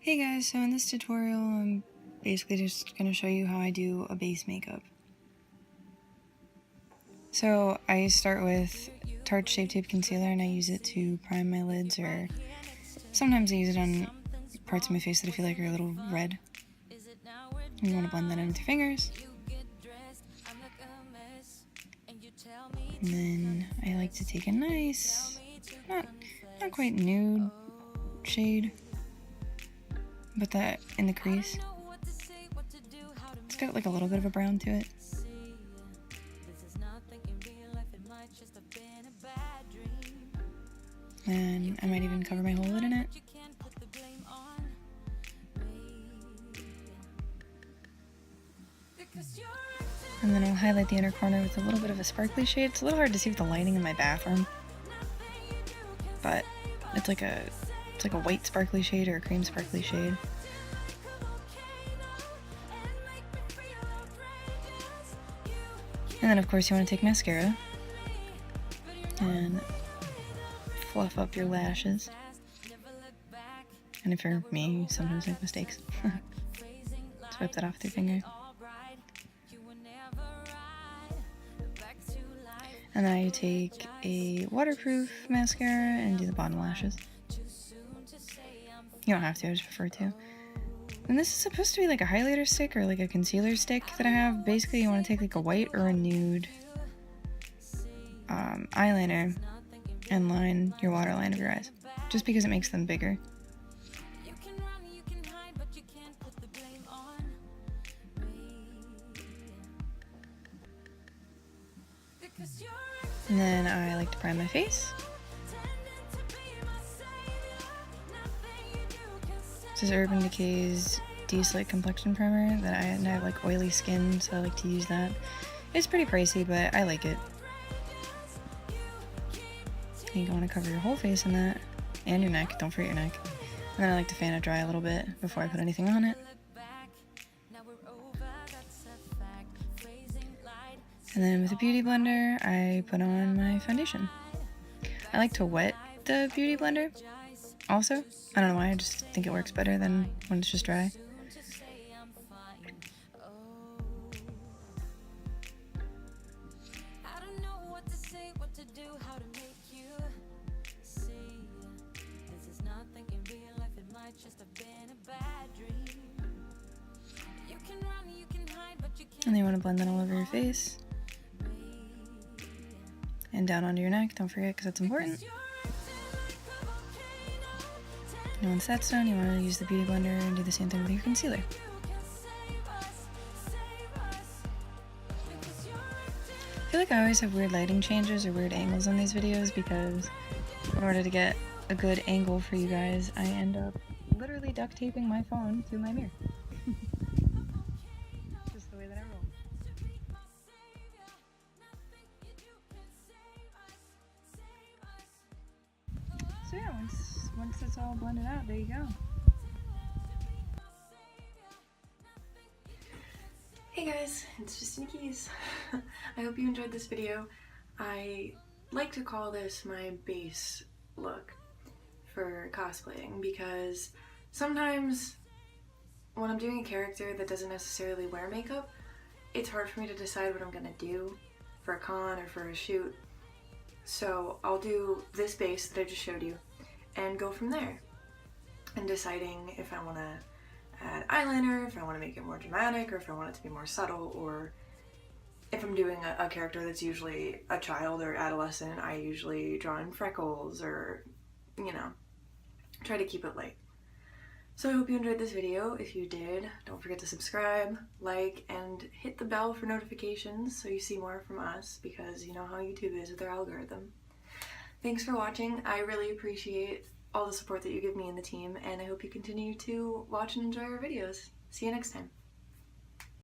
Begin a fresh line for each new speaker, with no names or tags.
Hey guys, so in this tutorial I'm basically just going to show you how I do a base makeup. So I start with Tarte Shape Tape Concealer and I use it to prime my lids, or sometimes I use it on parts of my face that I feel like are a little red. And you want to blend that in with your fingers. And then I like to take a nice, not quite nude shade, put that in the crease. It's got like a little bit of a brown to it. And I might even cover my whole lid in it. And then I'll highlight the inner corner with a little bit of a sparkly shade. It's a little hard to see with the lighting in my bathroom, but it's like a white sparkly shade or a cream sparkly shade. And then of course you want to take mascara and fluff up your lashes. And if you're me, you sometimes make mistakes. Just wipe that off with your finger. And then I take a waterproof mascara and do the bottom lashes. You don't have to, I just prefer to. And this is supposed to be like a highlighter stick or like a concealer stick that I have. Basically, you want to take like a white or a nude eyeliner and line your waterline of your eyes, just because it makes them bigger. And then I like to prime my face. This is Urban Decay's De-Slick Complexion Primer that I have like oily skin, so I like to use that. It's pretty pricey, but I like it. You want to cover your whole face in that, and your neck, don't forget your neck. And then I like to fan it dry a little bit before I put anything on it. And then with a beauty blender, I put on my foundation. I like to wet the beauty blender also. I don't know why, I just think it works better than when it's just dry. And then you want to blend that all over your face. And down onto your neck, don't forget, because that's important. And once that's done, you want to use the beauty blender and do the same thing with your concealer. I feel like I always have weird lighting changes or weird angles on these videos because in order to get a good angle for you guys, I end up literally duct taping my phone to my mirror. Just the way that I roll. So yeah, once it's all blended out, there you go. Hey guys, it's Jestina Keys. I hope you enjoyed this video. I like to call this my base look for cosplaying because sometimes when I'm doing a character that doesn't necessarily wear makeup, it's hard for me to decide what I'm gonna do for a con or for a shoot. So I'll do this base that I just showed you and go from there, and deciding if I want to add eyeliner, if I want to make it more dramatic, or if I want it to be more subtle, or if I'm doing a character that's usually a child or adolescent, I usually draw in freckles or, you know, try to keep it light. So I hope you enjoyed this video. If you did, don't forget to subscribe, like, and hit the bell for notifications so you see more from us, because you know how YouTube is with their algorithm. Thanks for watching. I really appreciate all the support that you give me and the team, and I hope you continue to watch and enjoy our videos. See you next time.